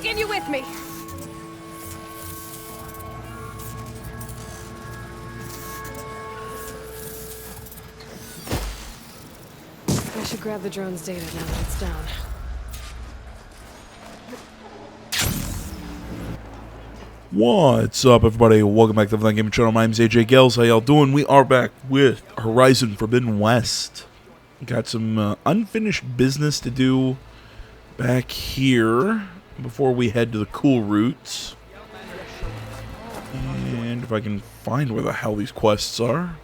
taking you with me. I should grab the drone's data now that it's down. What's up, everybody? Welcome back to the Flying Gaming Channel. My name's AJ Gales. How y'all doing? We are back with Horizon Forbidden West. Got some unfinished business to do back here before we head to the cool routes. And if I can find where the hell these quests are.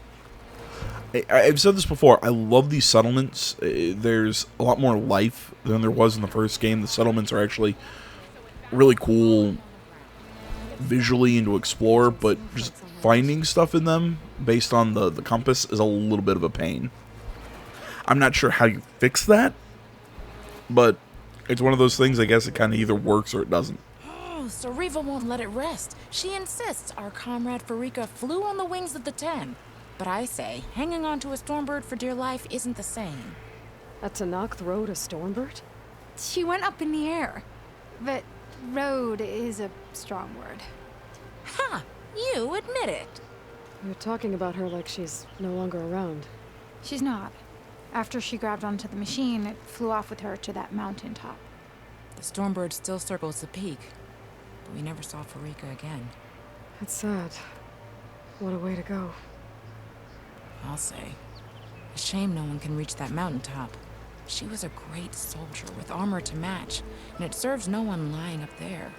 I've said this before. I love these settlements. There's a lot more life than there was in the first game. The settlements are actually really cool visually and to explore, but just finding stuff in them based on the compass is a little bit of a pain. I'm not sure how you fix that, but it's one of those things, I guess it kind of either works or it doesn't. Oh, so Riva won't let it rest. She insists our comrade Farika flew on the wings of the 10. But I say, hanging on to a Stormbird for dear life isn't the same. A Tenakth rode a Stormbird? She went up in the air. But rode is a strong word. Ha! You admit it. You're talking about her like she's no longer around. She's not. After she grabbed onto the machine, it flew off with her to that mountaintop. The Stormbird still circles the peak, but we never saw Farika again. That's sad. What a way to go. I'll say. A shame no one can reach that mountaintop. She was a great soldier with armor to match, and it serves no one lying up there.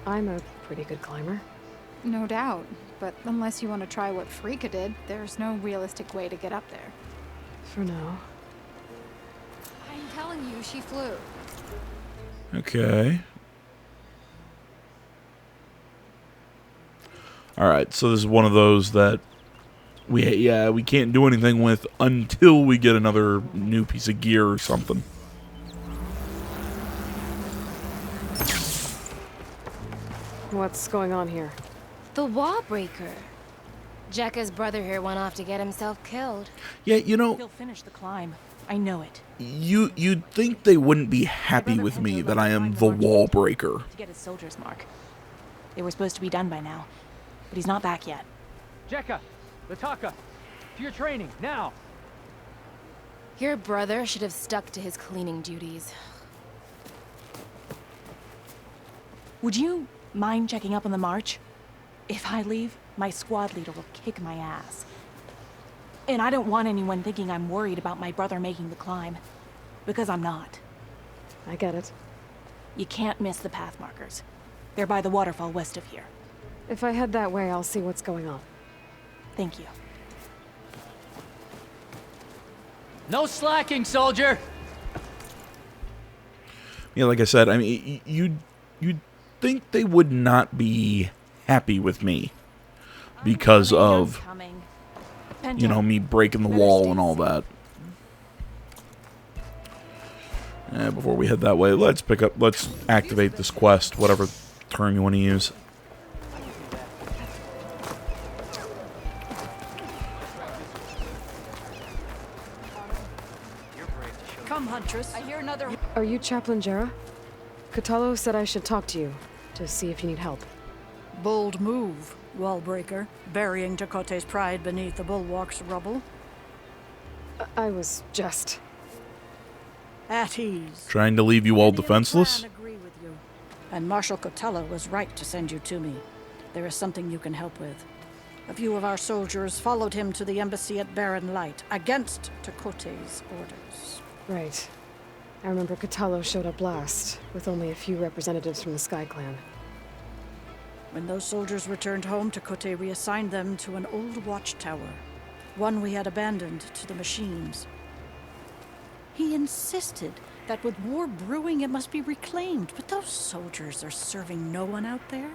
I'm a pretty good climber. No doubt. But unless you want to try what Farika did, there's no realistic way to get up there. For now. I'm telling you, she flew. Okay. Alright, so this is one of those that we can't do anything with until we get another new piece of gear or something. What's going on here? The Wallbreaker. Jekka's brother here went off to get himself killed. Yeah, you know, He'll finish the climb. I know it. you'd think they wouldn't be happy with me that I am the wall breaker. To get his soldier's mark. They were supposed to be done by now, but he's not back yet. Jekka, Lataka, to your training, now! Your brother should have stuck to his cleaning duties. Would you mind checking up on the march? If I leave, my squad leader will kick my ass. And I don't want anyone thinking I'm worried about my brother making the climb. Because I'm not. I get it. You can't miss the path markers. They're by the waterfall west of here. If I head that way, I'll see what's going on. Thank you. No slacking, soldier! Yeah, like I said, I mean, you'd think they would not be happy with me because of, you know, me breaking the wall and all that. Before we head that way, let's activate this quest, whatever term you want to use. Come, Huntress. I hear another... Are you Chaplain Jera? Kotallo said I should talk to you, to see if you need help. Bold move, Wallbreaker, burying Tekote's pride beneath the bulwark's rubble. I was just... At ease. Trying to leave you all Many of the defenseless? clan agree with you. And Marshal Kotallo was right to send you to me. There is something you can help with. A few of our soldiers followed him to the embassy at Barren Light, against Tekote's orders. Right. I remember Kotallo showed up last, with only a few representatives from the Sky Clan. When those soldiers returned home, Tekote reassigned them to an old watchtower, one we had abandoned to the machines. He insisted that with war brewing it must be reclaimed, but those soldiers are serving no one out there.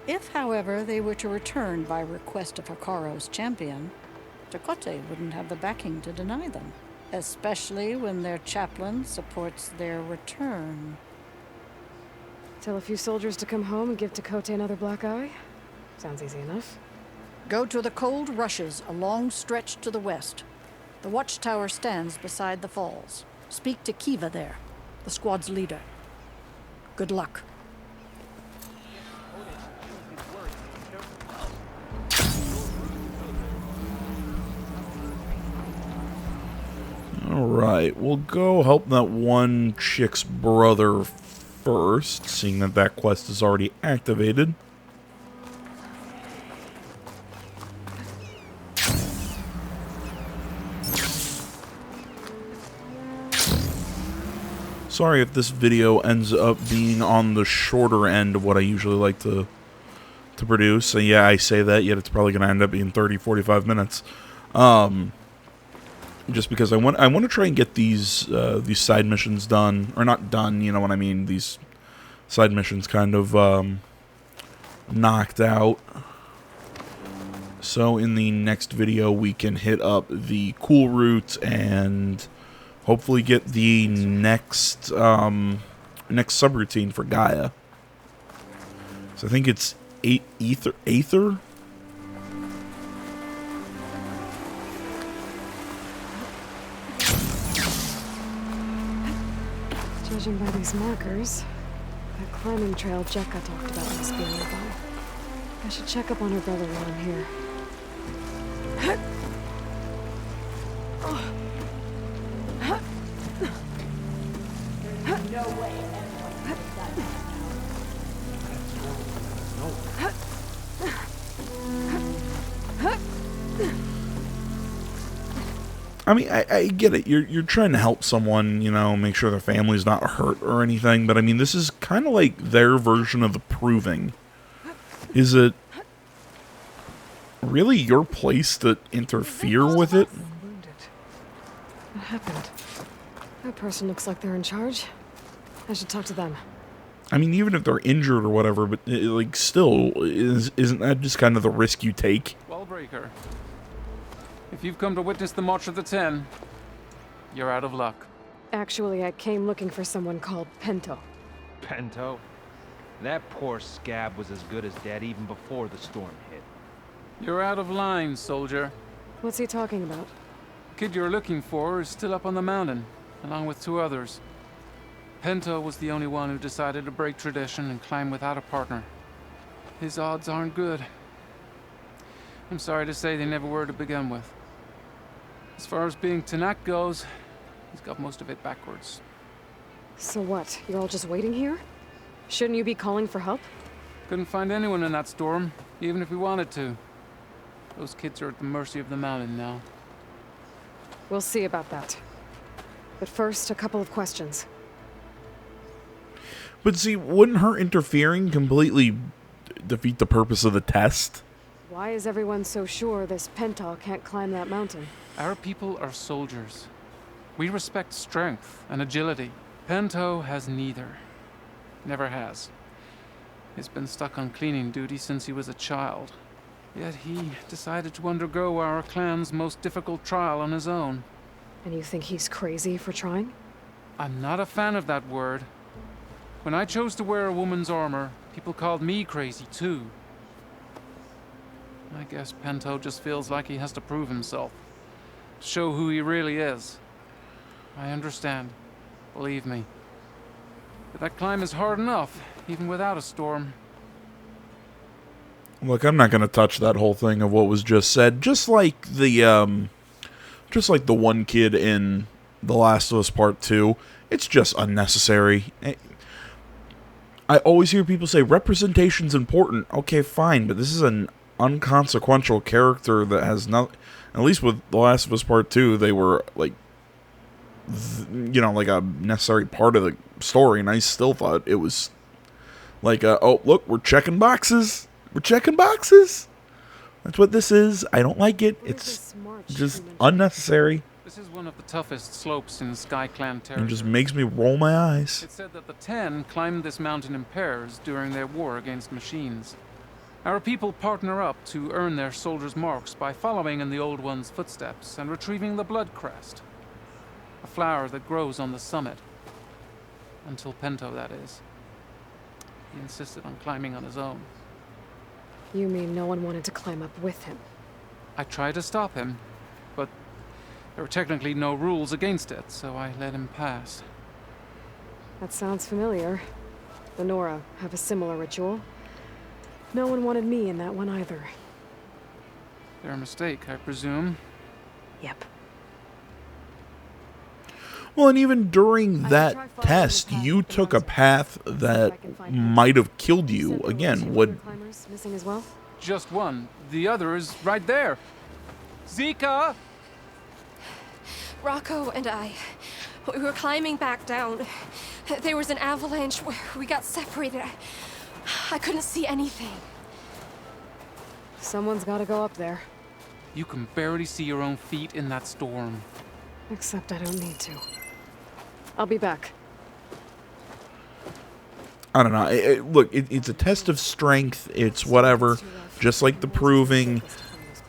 If, however, they were to return by request of Hakaro's champion, Tekote wouldn't have the backing to deny them, especially when their chaplain supports their return. Tell a few soldiers to come home and give Tekote another black eye? Sounds easy enough. Go to the Cold Rushes, a long stretch to the west. The watchtower stands beside the falls. Speak to Kiva there, the squad's leader. Good luck. Alright, we'll go help that one chick's brother first, seeing that that quest is already activated. Sorry if this video ends up being on the shorter end of what I usually like to produce. So yeah, I say that, yet it's probably going to end up being 30-45 minutes. Just because I want to try and get these side missions done, or not done, you know what I mean, these side missions kind of knocked out. So in the next video we can hit up the cool route and hopefully get the next next subroutine for Gaia. So I think it's Aether. Judging by these markers, that climbing trail Jekka talked about must be nearby. I should check up on her brother while I'm here. I mean, I get it. You're trying to help someone, you know, make sure their family's not hurt or anything. But I mean, this is kind of like their version of the proving. Is it really your place to interfere with it? I'm wounded. What happened? That person looks like they're in charge. I should talk to them. I mean, even if they're injured or whatever, but like, still, isn't that just kind of the risk you take? Wallbreaker. If you've come to witness the March of the Ten, you're out of luck. Actually, I came looking for someone called Pento. Pento? That poor scab was as good as dead even before the storm hit. You're out of line, soldier. What's he talking about? The kid you're looking for is still up on the mountain, along with 2 others. Pento was the only one who decided to break tradition and climb without a partner. His odds aren't good. I'm sorry to say they never were to begin with. As far as being Tanak goes, he's got most of it backwards. So what? You're all just waiting here? Shouldn't you be calling for help? Couldn't find anyone in that storm, even if we wanted to. Those kids are at the mercy of the mountain now. We'll see about that. But first, a couple of questions. But see, wouldn't her interfering completely defeat the purpose of the test? Why is everyone so sure this Pento can't climb that mountain? Our people are soldiers. We respect strength and agility. Pento has neither. Never has. He's been stuck on cleaning duty since he was a child. Yet he decided to undergo our clan's most difficult trial on his own. And you think he's crazy for trying? I'm not a fan of that word. When I chose to wear a woman's armor, people called me crazy too. I guess Pento just feels like he has to prove himself. Show who he really is. I understand. Believe me. But that climb is hard enough, even without a storm. Look, I'm not going to touch that whole thing of what was just said. Just like the one kid in The Last of Us Part 2, it's just unnecessary. I always hear people say representation's important. Okay, fine, but this is an unconsequential character that has not. At least with The Last of Us Part 2, they were like, like a necessary part of the story, and I still thought it was like, oh look, we're checking boxes. We're checking boxes. That's what this is. I don't like it. It's just unnecessary. This is one of the toughest slopes in SkyClan territory. It just makes me roll my eyes. It's said that the Ten climbed this mountain in pairs during their war against machines. Our people partner up to earn their soldiers' marks by following in the Old One's footsteps and retrieving the Blood Crest, a flower that grows on the summit. Until Pento, that is. He insisted on climbing on his own. You mean no one wanted to climb up with him? I tried to stop him, but there were technically no rules against it, so I let him pass. That sounds familiar. the Nora, have a similar ritual. No one wanted me in that one either. Their mistake, I presume. Yep. Well, and even during that test, you took a path that might have killed you. Again, would... climbers missing as well? Just one. The other is right there. Zika! Rocco and I, we were climbing back down. There was an avalanche where we got separated. I couldn't see anything. Someone's gotta go up there. You can barely see your own feet in that storm. Except I don't need to. I'll be back. I don't know. Look, it's a test of strength. It's whatever. Just like the proving.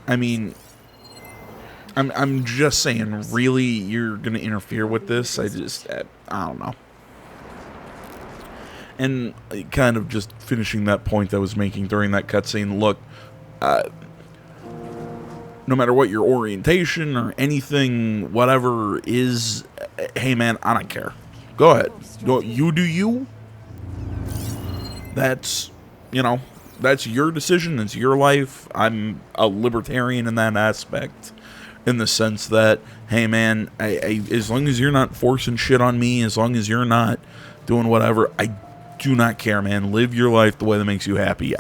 I mean, I'm just saying, really, you're going to interfere with this? I don't know. And kind of just finishing that point I was making during that cutscene, look, no matter what your orientation or anything, whatever is, hey man, I don't care. Go ahead. You do you. That's, that's your decision. That's your life. I'm a libertarian in that aspect. In the sense that, hey man, as long as you're not forcing shit on me, as long as you're not doing whatever, I do not care, man. Live your life the way that makes you happy.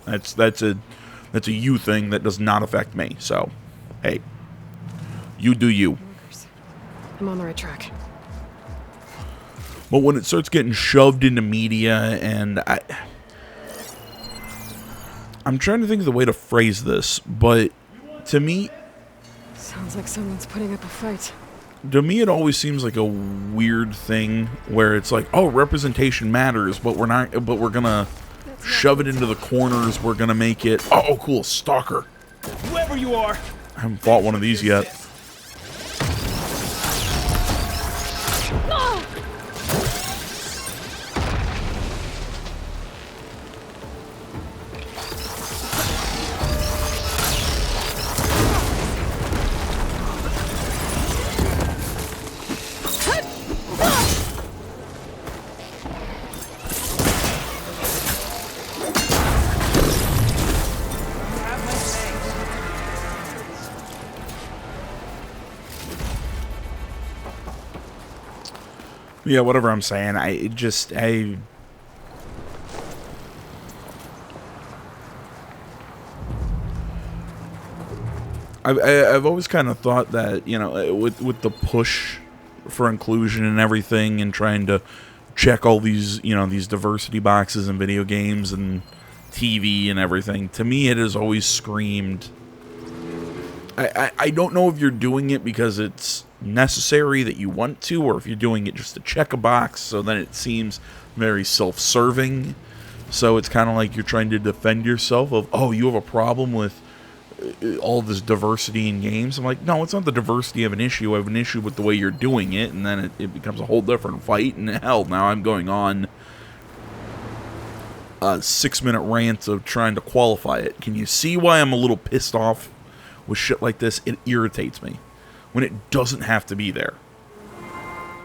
That's a you thing that does not affect me. So, hey, you do you. I'm on the right track. But when it starts getting shoved into media, and I'm trying to think of the way to phrase this, but to me, Sounds like someone's putting up a fight. to me, it always seems like a weird thing where it's like, oh, representation matters, but we're gonna shove it into the corners. We're gonna make it. Oh, cool, stalker. Whoever you are. I haven't fought one of these yet. Yeah, whatever I'm saying, I've always kind of thought that, with the push for inclusion and everything, and trying to check all these, these diversity boxes in video games and TV and everything, to me it has always screamed. I don't know if you're doing it because it's necessary that you want to, or if you're doing it just to check a box, so then it seems very self-serving. So it's kind of like you're trying to defend yourself of, oh, you have a problem with all this diversity in games. I'm like, no, it's not the diversity of an issue. I have an issue with the way you're doing it, and then it becomes a whole different fight. And hell, now I'm going on a 6-minute rant of trying to qualify it. Can you see why I'm a little pissed off with shit like this? It irritates me when it doesn't have to be there.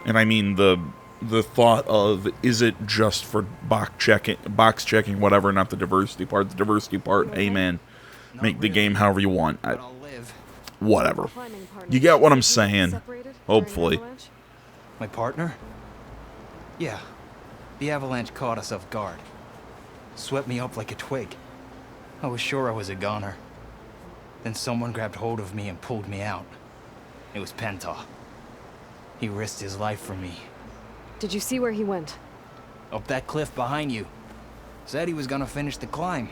And I mean the thought of, is it just for box checking, whatever, not the diversity part. The diversity part, hey man, make the game however you want. Whatever. You get what I'm saying. Hopefully. My partner? Yeah. The avalanche caught us off guard. Swept me up like a twig. I was sure I was a goner. Then someone grabbed hold of me and pulled me out. It was Penta. He risked his life for me. Did you see where he went? Up that cliff behind you. Said he was gonna finish the climb.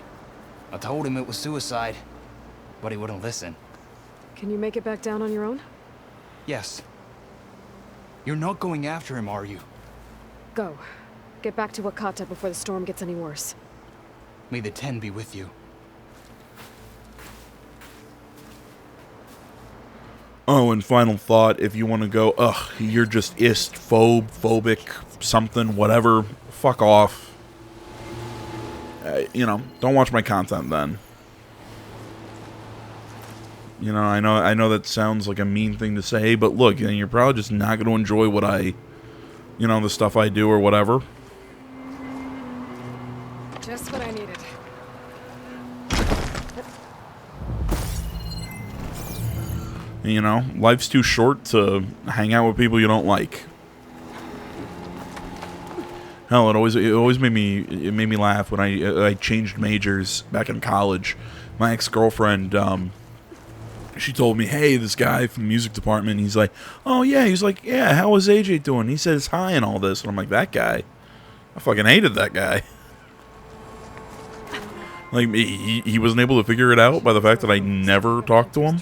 I told him it was suicide, but he wouldn't listen. Can you make it back down on your own? Yes. You're not going after him, are you? Go. Get back to Wakata before the storm gets any worse. May the Ten be with you. Oh, and final thought, if you want to go, ugh, you're just phobic, something, whatever, fuck off. Don't watch my content then. I know that sounds like a mean thing to say, but look, you're probably just not going to enjoy what I you know, the stuff I do or whatever. Just what I needed. You know, life's too short to hang out with people you don't like. Hell, it always made me laugh when I changed majors back in college. My ex-girlfriend, she told me, hey, this guy from the music department, he's like, oh yeah, he's like, yeah, how was AJ doing? He says hi and all this, and I'm like, that guy, I fucking hated that guy. Like, he wasn't able to figure it out by the fact that I never talked to him.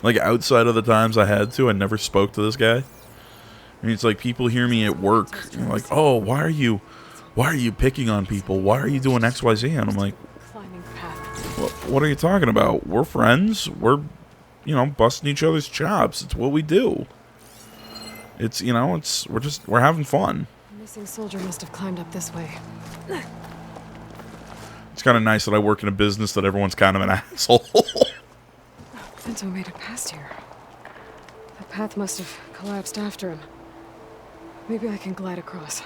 Like, outside of the times I had to, I never spoke to this guy. I mean, it's like people hear me at work, and they're like, oh, why are you picking on people? Why are you doing XYZ? And I'm like, what are you talking about? We're friends. We're, you know, busting each other's chops. It's what we do. It's, you know, we're having fun. The missing soldier must have climbed up this way. It's kind of nice that I work in a business that everyone's kind of an asshole. Pinto made it past here. The path must have collapsed after him. Maybe I can glide across.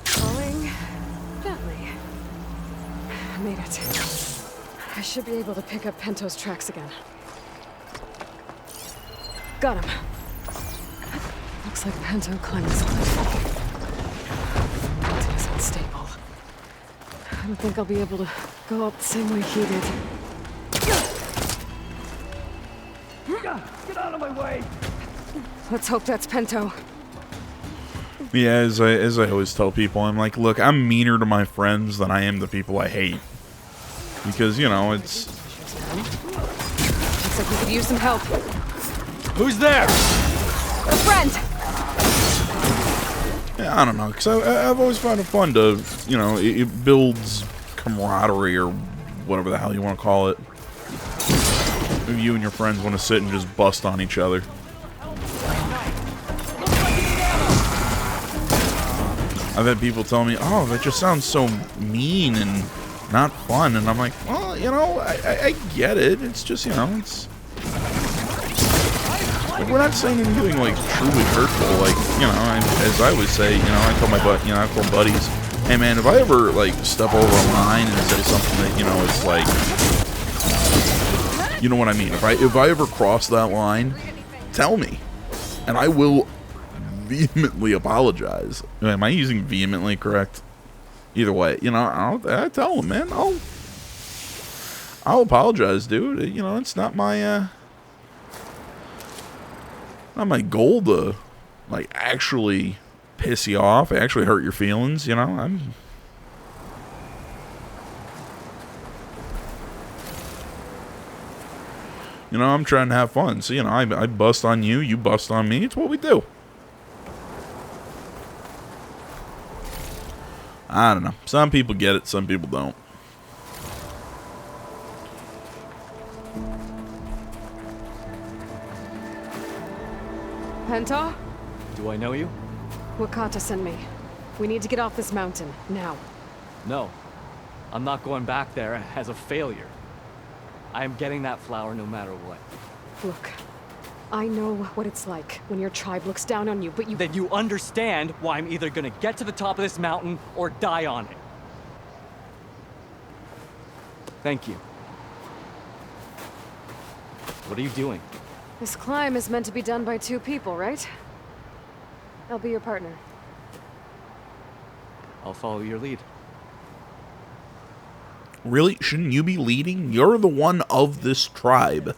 Falling gently. Made it. I should be able to pick up Pinto's tracks again. Got him. Looks like Pinto climbed this cliff. It's unstable. I don't think I'll be able to go up the same way he did. Get out of my way! Let's hope that's Pinto. Yeah, as I always tell people, I'm like, look, I'm meaner to my friends than I am to people I hate. Because, you know, it's... Looks like we could use some help. Who's there? A friend! Yeah, I don't know, because I've always found it fun to, you know, it builds camaraderie or whatever the hell you want to call it. If you and your friends want to sit and just bust on each other. I've had people tell me, oh, that just sounds so mean and not fun. And I'm like, well, you know, I get it. It's just, you know, it's... Like, we're not saying anything, like, truly hurtful. Like, you know, as I would say, you know, I tell my buddies, hey, man, if I ever, like, step over a line and say something that, you know, it's like... You know what I mean? If I ever cross that line, tell me. And I will vehemently apologize. Am I using vehemently correct? Either way, you know, I tell them, man, I'll apologize, dude. You know, it's not my goal to, like, actually piss you off, actually hurt your feelings, you know. I'm trying to have fun. So, you know, I bust on you, you bust on me. It's what we do. I don't know. Some people get it, some people don't. Pinto? Do I know you? Wakata sent me. We need to get off this mountain, now. No. I'm not going back there as a failure. I am getting that flower no matter what. Look, I know what it's like when your tribe looks down on you, but you... Then you understand why I'm either gonna get to the top of this mountain or die on it. Thank you. What are you doing? This climb is meant to be done by 2 people, right? I'll be your partner. I'll follow your lead. Really? Shouldn't you be leading? You're the one of this tribe.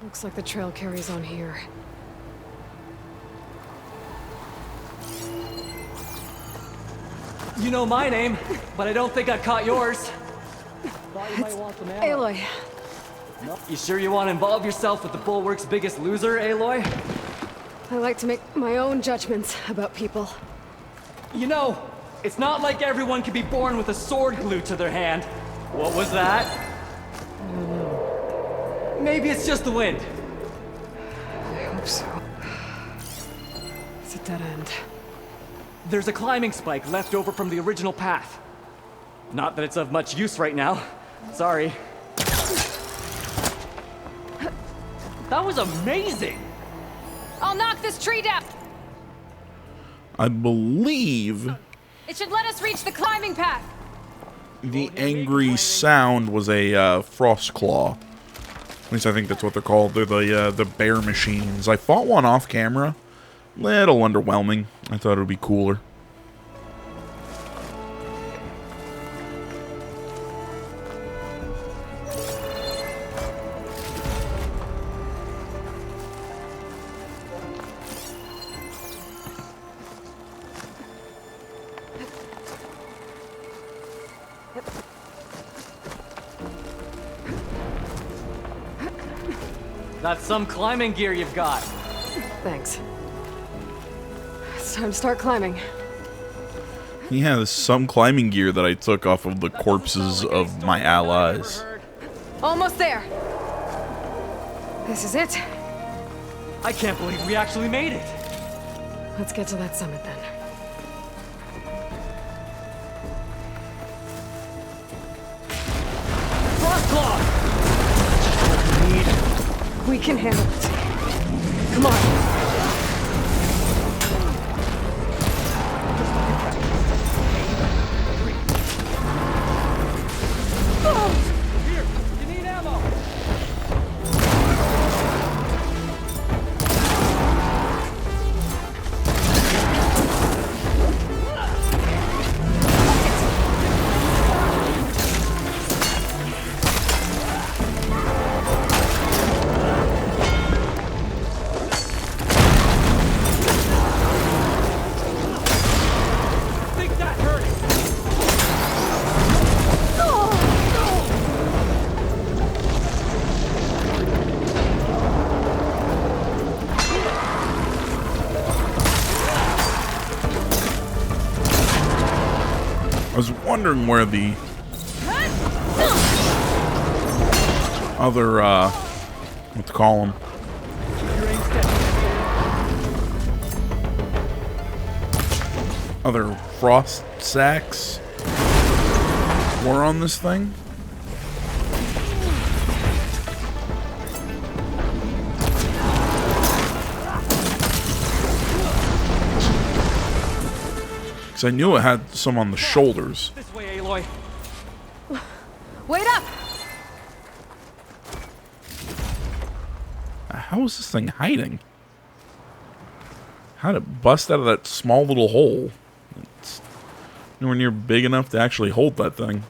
Looks like the trail carries on here. You know my name, but I don't think I caught yours. Thought you might want some ammo. Aloy. You sure you want to involve yourself with the Bulwark's biggest loser, Aloy? I like to make my own judgments about people. You know, it's not like everyone can be born with a sword glued to their hand. What was that? I don't know. Maybe it's just the wind. I hope so. It's a dead end. There's a climbing spike left over from the original path. Not that it's of much use right now. Sorry. That was amazing! I'll knock this tree down. I believe It should let us reach the climbing path. the angry sound was a frost claw. At least I think that's what they're called. They're the bear machines. I fought one off camera. Little underwhelming. I thought it would be cooler. That's some climbing gear you've got. Thanks. It's time to start climbing. Yeah, there's some climbing gear that I took off of the corpses of my allies. Almost there. This is it. I can't believe we actually made it. Let's get to that summit then. Frostclaw! Just what we need. We can handle it. Come on. Here, you need ammo. Think that hurt. I was wondering where the other, what to call them? Other frost sacks were on this thing. Because I knew it had some on the shoulders. This way, Aloy. Wait up! How is this thing hiding? How'd it bust out of that small little hole? It's nowhere near big enough to actually hold that thing.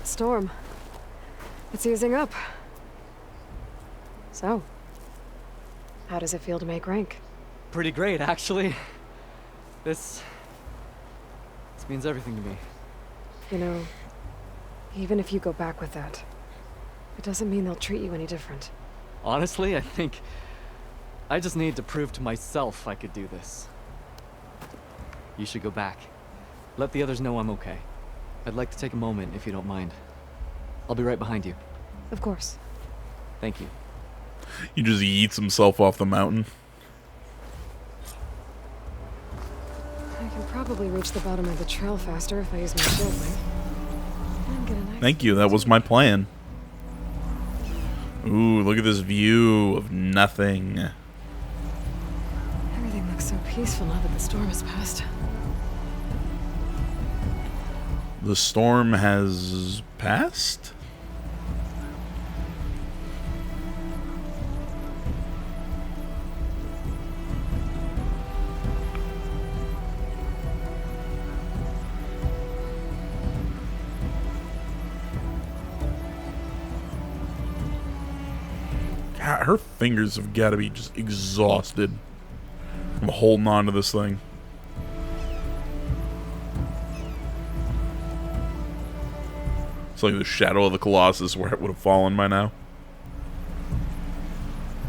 Storm. It's easing up. So, how does it feel to make rank? Pretty great, actually. This means everything to me. You know, even if you go back with that, it doesn't mean they'll treat you any different. Honestly, I think I just need to prove to myself I could do this. You should go back. Let the others know I'm okay. I'd like to take a moment, if you don't mind. I'll be right behind you. Of course. Thank you. He just yeets himself off the mountain. I can probably reach the bottom of the trail faster if I use my shield wing. And get a nice Thank you, that was my plan. Ooh, look at this view of nothing. Everything looks so peaceful now that the storm has passed. The storm has passed? God, her fingers have got to be just exhausted from I'm holding on to this thing. It's like the shadow of the Colossus where it would have fallen by now.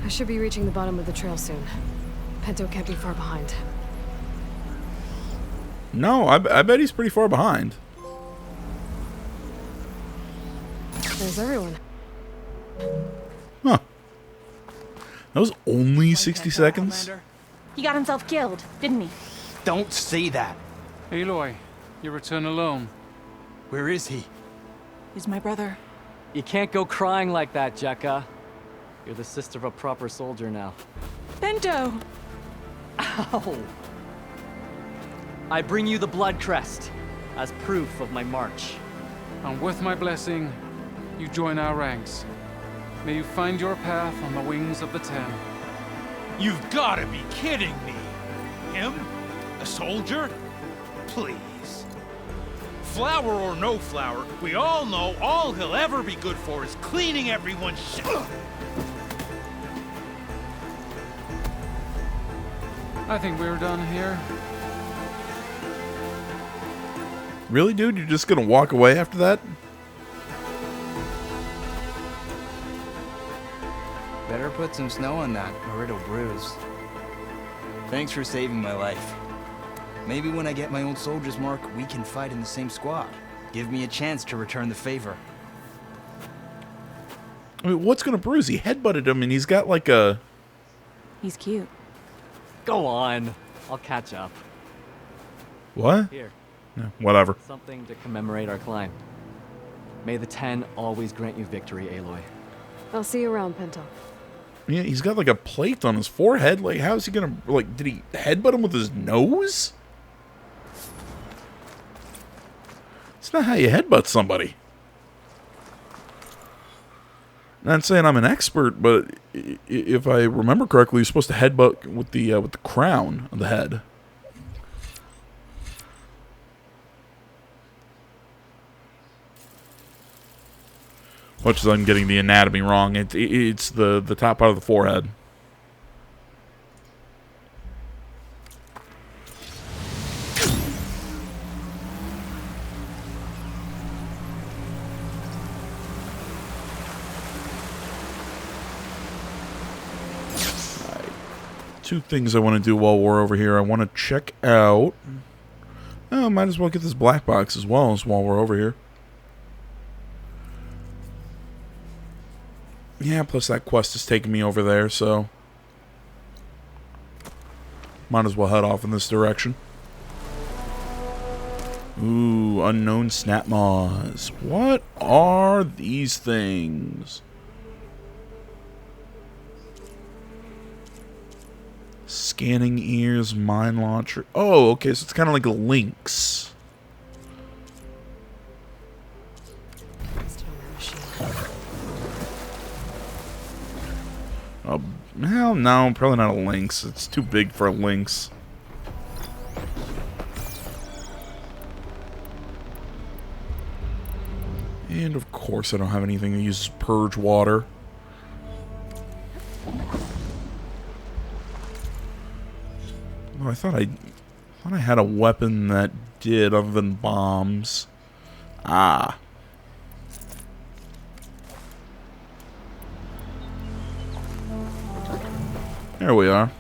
I should be reaching the bottom of the trail soon. Pinto can't be far behind. No, I bet he's pretty far behind. There's everyone. Huh. That was only 60 seconds? He got himself killed, didn't he? Don't say that. Aloy, you return alone. Where is he? He's my brother. You can't go crying like that, Jekka. You're the sister of a proper soldier now. Pinto! Ow! I bring you the blood crest as proof of my march. And with my blessing, you join our ranks. May you find your path on the wings of the Ten. You've gotta be kidding me! Him? A soldier? Please. Flower or no flower, we all know all he'll ever be good for is cleaning everyone's shit. I think we're done here. Really, dude? You're just gonna walk away after that? Better put some snow on that, or it'll bruise. Thanks for saving my life. Maybe when I get my old soldier's mark, we can fight in the same squad. Give me a chance to return the favor. I mean, what's gonna bruise? He headbutted him and he's got like a... He's cute. Go on. I'll catch up. What? Here. Yeah, whatever. Something to commemorate our climb. May the Ten always grant you victory, Aloy. I'll see you around, Pinto. Yeah, he's got like a plate on his forehead. Like, how is he gonna, like, did he headbutt him with his nose? It's not how you headbutt somebody. Not saying I'm an expert, but if I remember correctly, you're supposed to headbutt with the crown of the head. Much as I'm getting the anatomy wrong, it's the top part of the forehead. Two things I want to do while we're over here. I want to check out... Oh, might as well get this black box as well as while we're over here. Yeah, plus that quest is taking me over there, so... Might as well head off in this direction. Ooh, unknown snap moths. What are these things? Scanning ears, mine launcher. Oh, okay, so it's kind of like a lynx. Oh, well, no, probably not a lynx. It's too big for a lynx. And of course, I don't have anything that uses purge water. Oh, I thought I had a weapon that did other than bombs. Ah. There we are.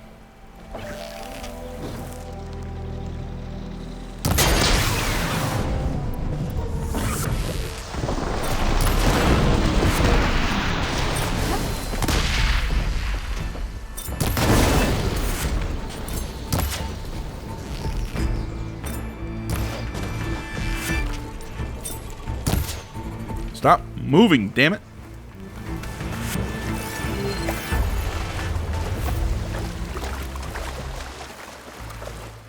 Stop moving, damn it.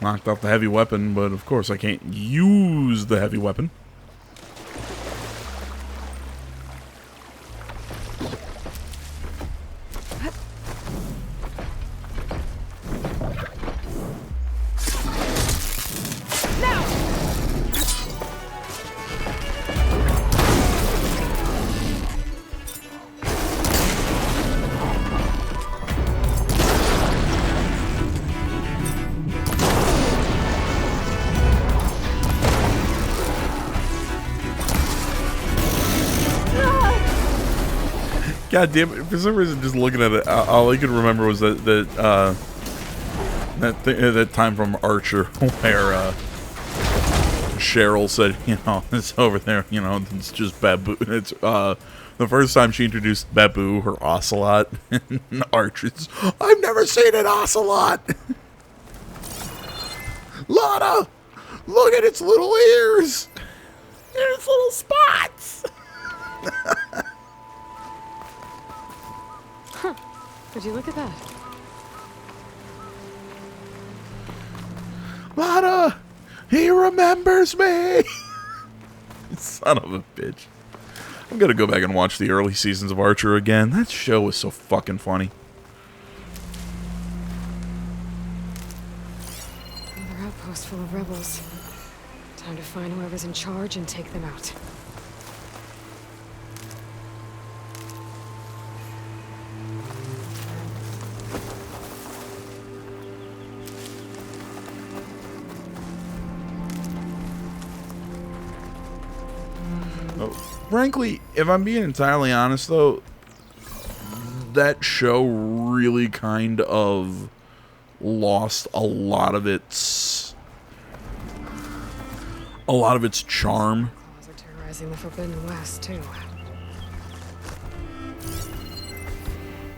Knocked off the heavy weapon, but of course I can't use the heavy weapon. God damn it! For some reason, just looking at it, all I could remember was that time from Archer where Cheryl said, you know, it's over there, you know, it's just Babu. It's the first time she introduced Babu, her ocelot, and Archer's, I've never seen an ocelot. Lana, look at its little ears and its little spots. Huh. Would you look at that? Lana, he remembers me. Son of a bitch. I'm gonna go back and watch the early seasons of Archer again. That show was so fucking funny. Another outpost full of rebels. Time to find whoever's in charge and take them out. Frankly, if I'm being entirely honest, though, that show really kind of lost a lot of its charm. Claws are terrorizing the Forbidden West too.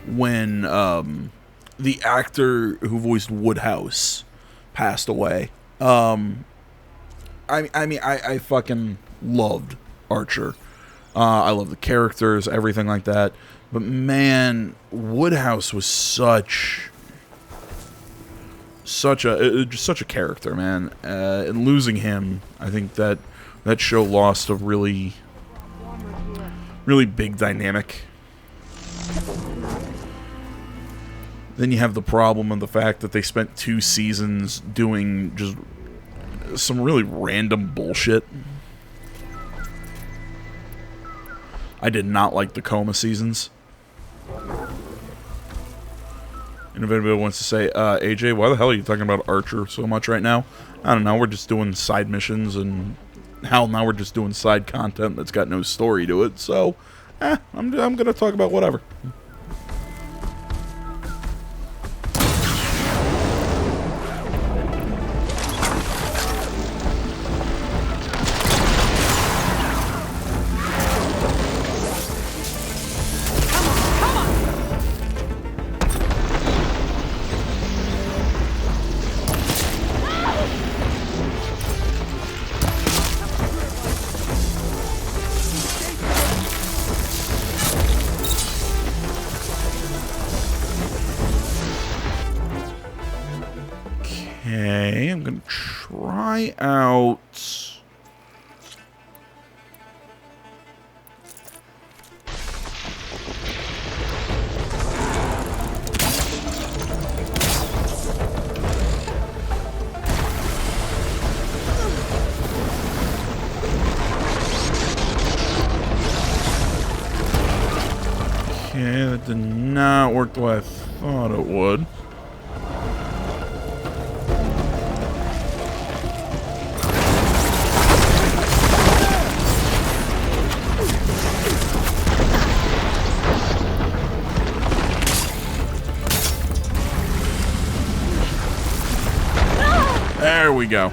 When the actor who voiced Woodhouse passed away. I fucking loved Archer. I love the characters, everything like that. But man, Woodhouse was such a character, man. And losing him, I think that show lost a really big dynamic. Then you have the problem of the fact that they spent 2 seasons doing just some really random bullshit. I did not like the Coma seasons. And if anybody wants to say, AJ, why the hell are you talking about Archer so much right now? I don't know, we're just doing side missions, and hell, now we're just doing side content that's got no story to it, so, I'm gonna talk about whatever. Okay, I'm gonna try out... Okay, that did not work the way I thought it would. There we go.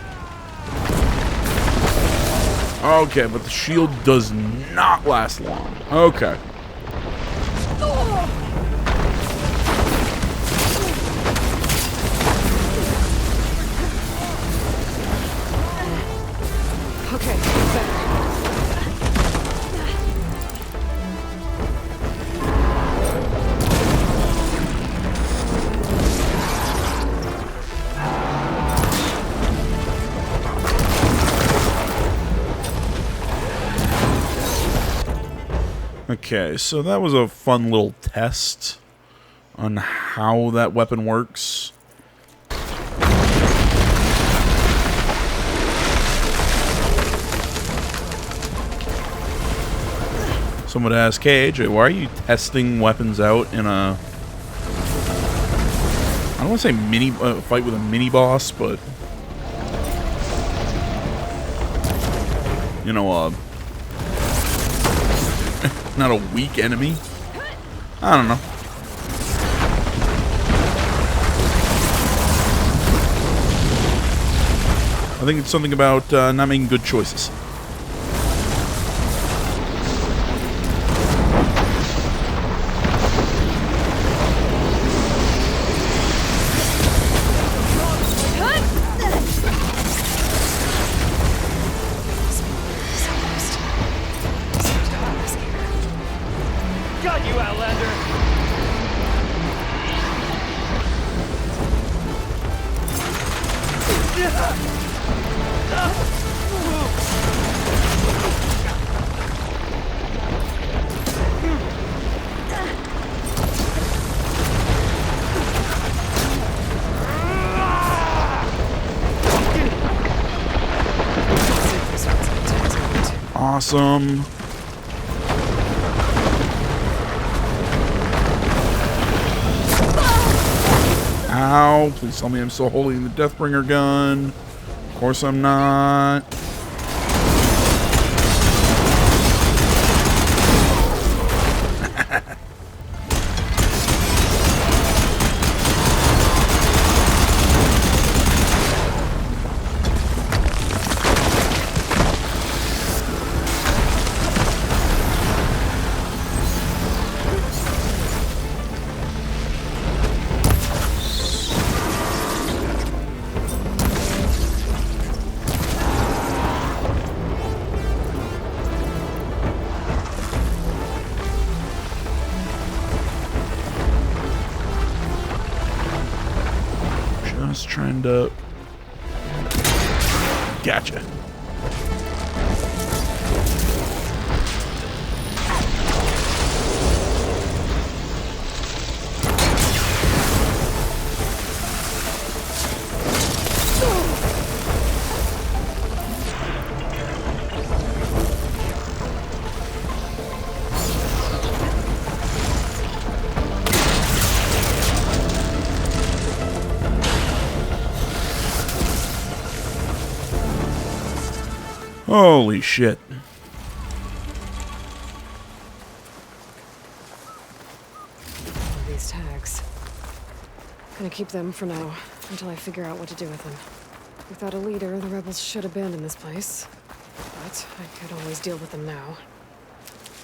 Okay, but the shield does not last long. Okay. Okay, better. Okay, so that was a fun little test on how that weapon works. Someone would ask, hey AJ, why are you testing weapons out in a... I don't want to say mini fight with a mini-boss, but... You know, not a weak enemy. I don't know. I think it's something about not making good choices. Got you, Outlander! Awesome. Ow. Please tell me I'm still holding the Deathbringer gun. Of course I'm not. Just trying to... Gotcha. Holy shit. These tags. Gonna keep them for now, until I figure out what to do with them. Without a leader, the rebels should abandon this place. But I could always deal with them now.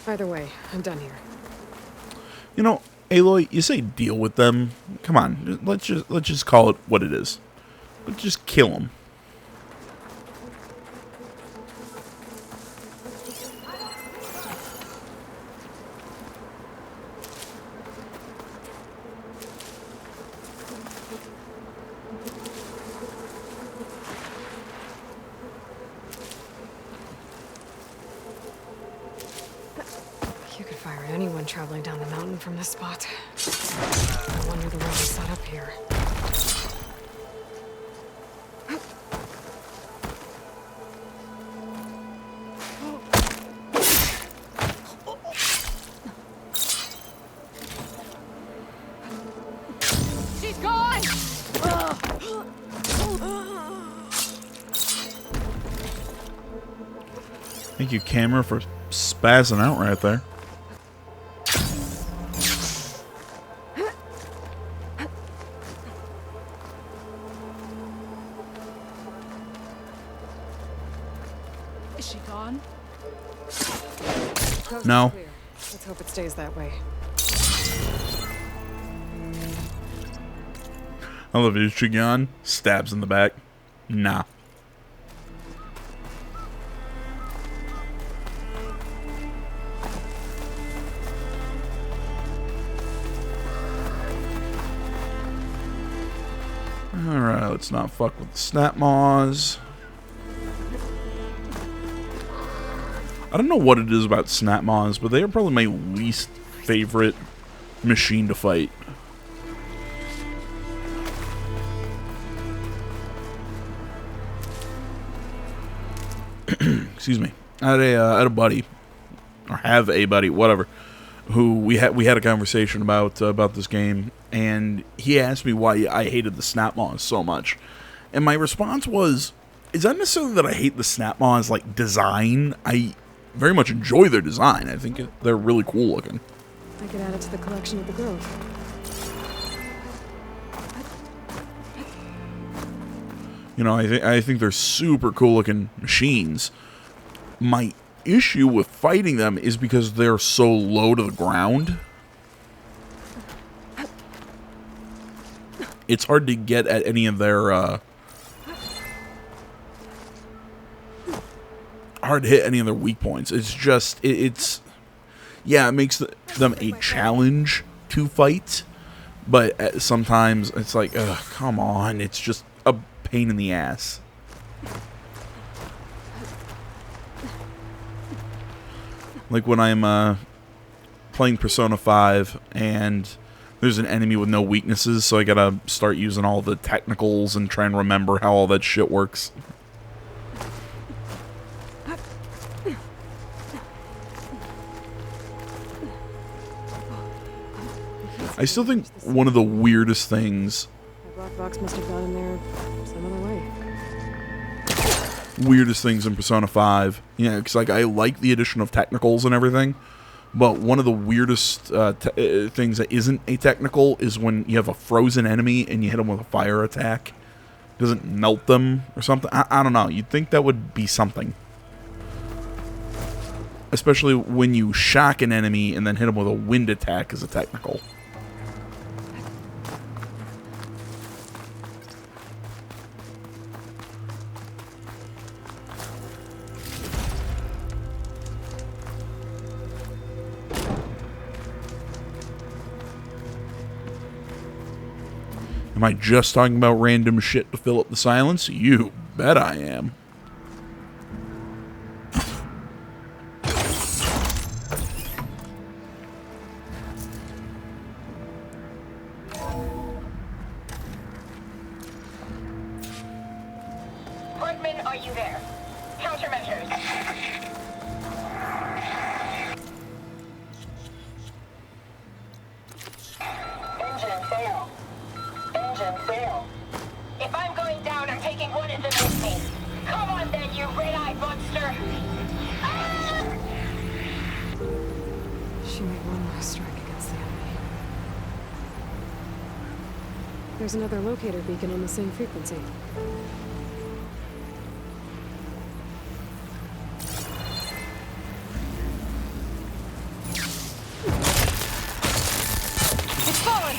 Either way, I'm done here. You know, Aloy, you say deal with them. Come on, let's just call it what it is. Let's just kill them. You could fire anyone traveling down the mountain from this spot. I wonder the rebels set up here. She's gone! Thank you, camera, for spazzing out right there. Is she gone? Coast No. is clear. Let's hope it stays that way. I love it. Trigon stabs in the back. Nah. Alright, let's not fuck with the snap maws. I don't know what it is about snap maws, but they are probably my least favorite machine to fight. Excuse me. I had a buddy, or have a buddy, whatever, who we had a conversation about this game, and he asked me why I hated the snap maws so much, and my response was, it's not necessarily that I hate the snap maws like design. I very much enjoy their design. I think they're really cool looking. I could add it to the collection at the Grove. You know, I think they're super cool looking machines. My issue with fighting them is because they're so low to the ground. It's hard to get at any of their hard to hit any of their weak points. It's just it's yeah, it makes them a challenge to fight, but sometimes it's like, ugh, come on, it's just a pain in the ass. Like when I'm playing Persona 5 and there's an enemy with no weaknesses, so I gotta start using all the technicals and try and remember how all that shit works. I still think one of the weirdest things... That rock box must have gone in there some other way. Weirdest things in Persona 5. Yeah, because like, I like the addition of technicals and everything, but one of the weirdest things that isn't a technical is when you have a frozen enemy and you hit them with a fire attack. Doesn't melt them or something. I don't know. You'd think that would be something. Especially when you shock an enemy and then hit them with a wind attack as a technical. Am I just talking about random shit to fill up the silence? You bet I am. Portman, are you there? Countermeasures. Engine fail. Engine fail. If I'm going down, I'm taking one of them with me. Come on then, you red-eyed monster! Ah! She made one more strike against the enemy. There's another locator beacon on the same frequency. It's fallen!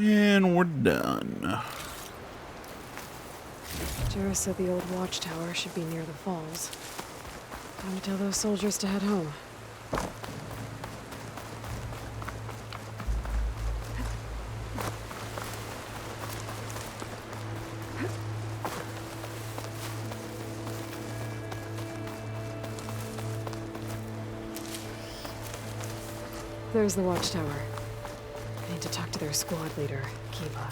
And we're done. Jarrah said the old watchtower should be near the falls. Time to tell those soldiers to head home. There's the watchtower. I need to talk to their squad leader, Kiva.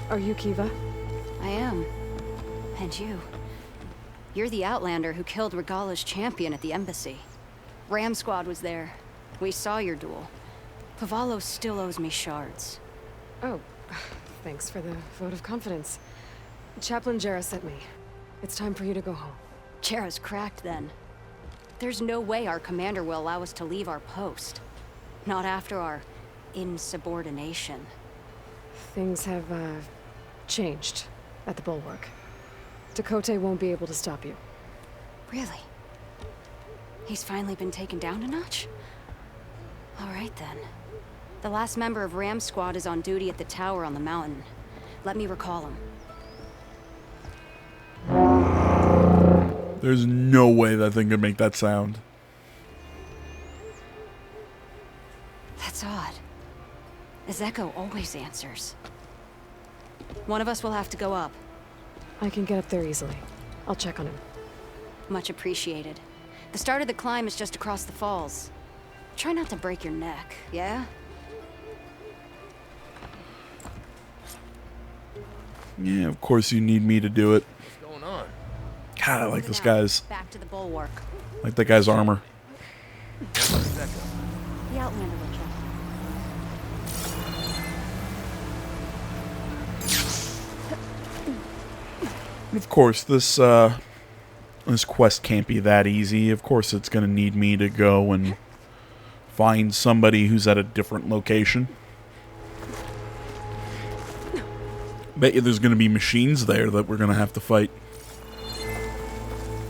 Are you Kiva? I am. And you. You're the Outlander who killed Regala's champion at the embassy. Ram Squad was there. We saw your duel. Pavalo still owes me shards. Oh, thanks for the vote of confidence. Chaplain Jarrah sent me. It's time for you to go home. Jarrah's cracked then. There's no way our commander will allow us to leave our post. Not after our insubordination. Things have, changed at the Bulwark. Tekotteh won't be able to stop you. Really? He's finally been taken down a notch? All right then. The last member of Ram Squad is on duty at the tower on the mountain. Let me recall him. There's no way that thing could make that sound. That's odd. Ezeko always answers. One of us will have to go up. I can get up there easily. I'll check on him. Much appreciated. The start of the climb is just across the falls. Try not to break your neck, yeah? Yeah, of course you need me to do it. What's going on? God, I like this guy's. Back to the bulwark. Like that guy's armor. The Outlander will kill. Of course, this quest can't be that easy. Of course, it's going to need me to go and find somebody who's at a different location. Bet you there's going to be machines there that we're going to have to fight.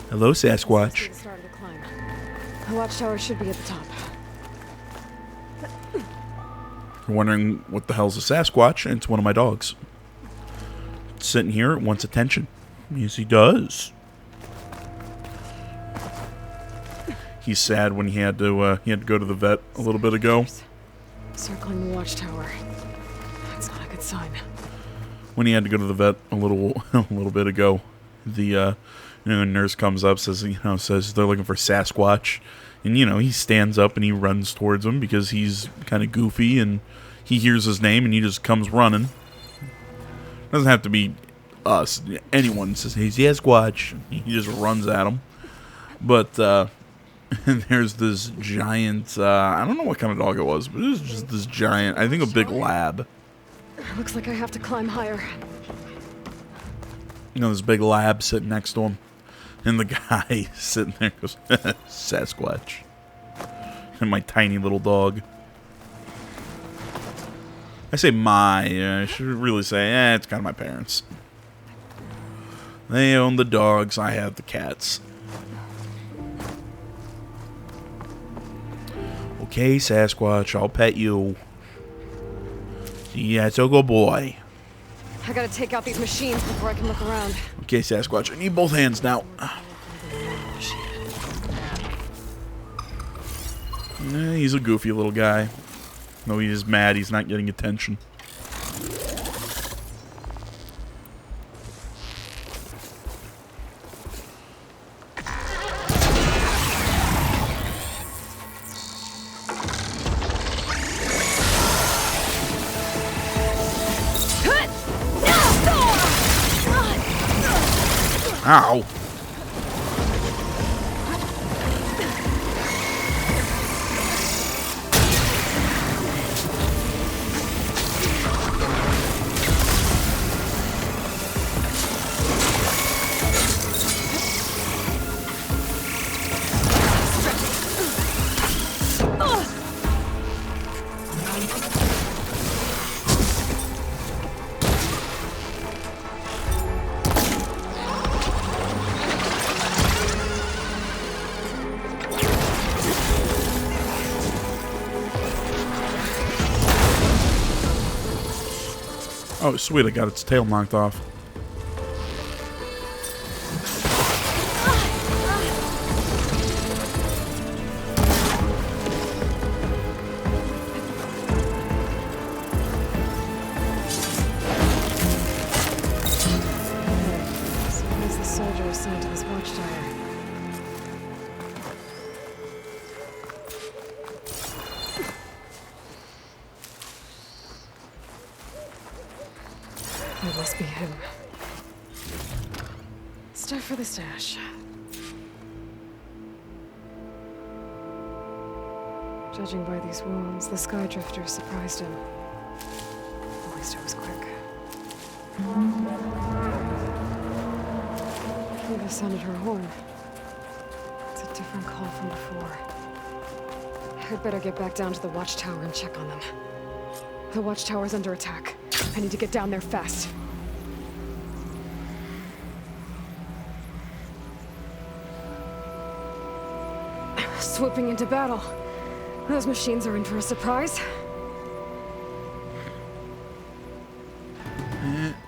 Hello, Sasquatch. The start of the climb. The watchtower should be at the top. You're wondering what the hell's a Sasquatch? It's one of my dogs. It's sitting here, it wants attention. Yes, he does. He's sad when he had to go to the vet a little bit ago. Circling the watchtower. That's not a good sign. When he had to go to the vet a little bit ago, the nurse comes up, says they're looking for Sasquatch, and he stands up and he runs towards him because he's kind of goofy and he hears his name and he just comes running. Doesn't have to be us. Anyone says, "Hey, Sasquatch," he just runs at him. But and there's this giant. I don't know what kind of dog it was, but it was just this giant. I think a big lab. Looks like I have to climb higher. This big lab sitting next to him. And the guy sitting there goes, Sasquatch. And my tiny little dog. I say my. I should really say, it's kind of my parents. They own the dogs. I have the cats. Okay, Sasquatch, I'll pet you. Yeah, it's a good boy. I gotta take out these machines before I can look around. Okay, Sasquatch, I need both hands now. He's a goofy little guy. No, he's mad he's not getting attention. Ow. Oh, sweet, I got its tail knocked off. So who's the soldier assigned to this watchtower? It must be him. Stuff for the stash. Judging by these wounds, the Skydrifter surprised him. At least it was quick. Eva sounded her horn. It's a different call from before. I'd better get back down to the watchtower and check on them. The watchtower's under attack. I need to get down there fast. Swooping into battle. Those machines are in for a surprise.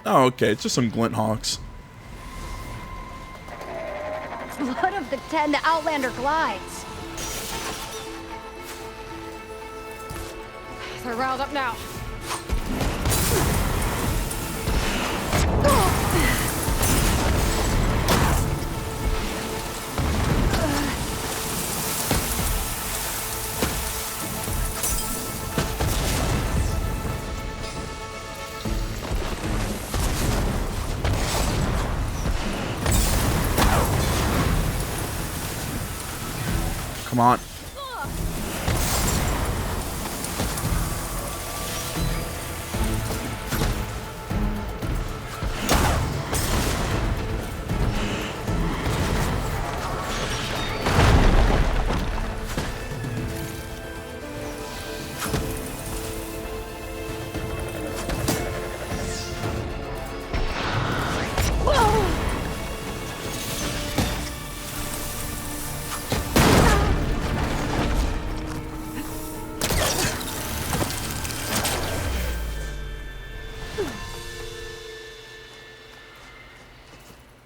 Oh, okay, it's just some Glint Hawks. Blood of the Ten, the Outlander glides. They're riled up now. Come on.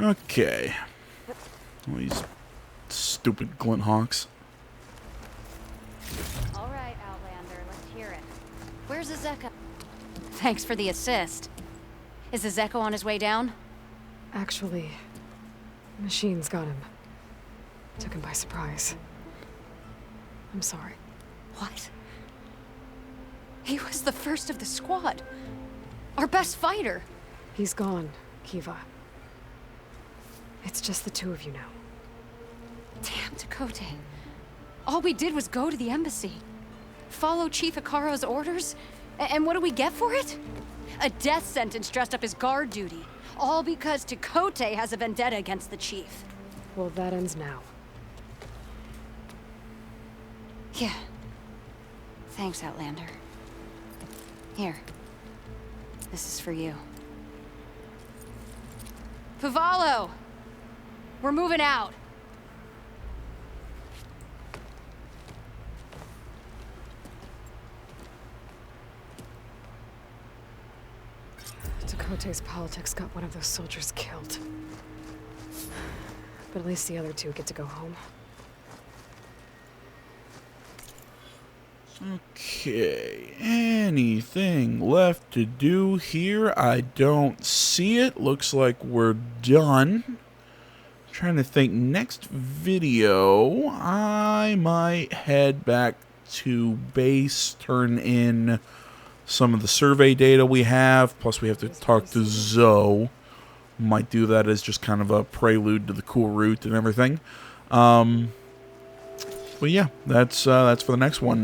Okay. All these stupid Glint Hawks. All right, Outlander, let's hear it. Where's Azeko? Thanks for the assist. Is Azeko on his way down? Actually, machines got him. Took him by surprise. I'm sorry. What? He was the first of the squad. Our best fighter. He's gone, Kiva. It's just the two of you now. Damn, Tekote. All we did was go to the embassy. Follow Chief Ikaro's orders? And what do we get for it? A death sentence dressed up as guard duty. All because Tekote has a vendetta against the chief. Well, that ends now. Yeah. Thanks, Outlander. Here. This is for you. Pavalo! We're moving out. Tekote's politics got one of those soldiers killed. But at least the other two get to go home. Okay, anything left to do here? I don't see it. Looks like we're done. Trying to think, next video, I might head back to base, turn in some of the survey data we have, plus we have to talk to Zoe. Might do that as just kind of a prelude to the cool route and everything. But yeah, that's for the next one.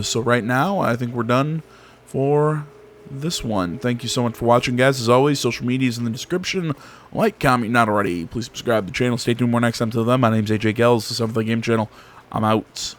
So right now, I think we're done for this one. Thank you so much for watching, guys. As always, social media is in the description. Like, comment, not already. Please subscribe to the channel. Stay tuned more next time. Till then, my name's AJ Gels, the 7th Game Channel. I'm out.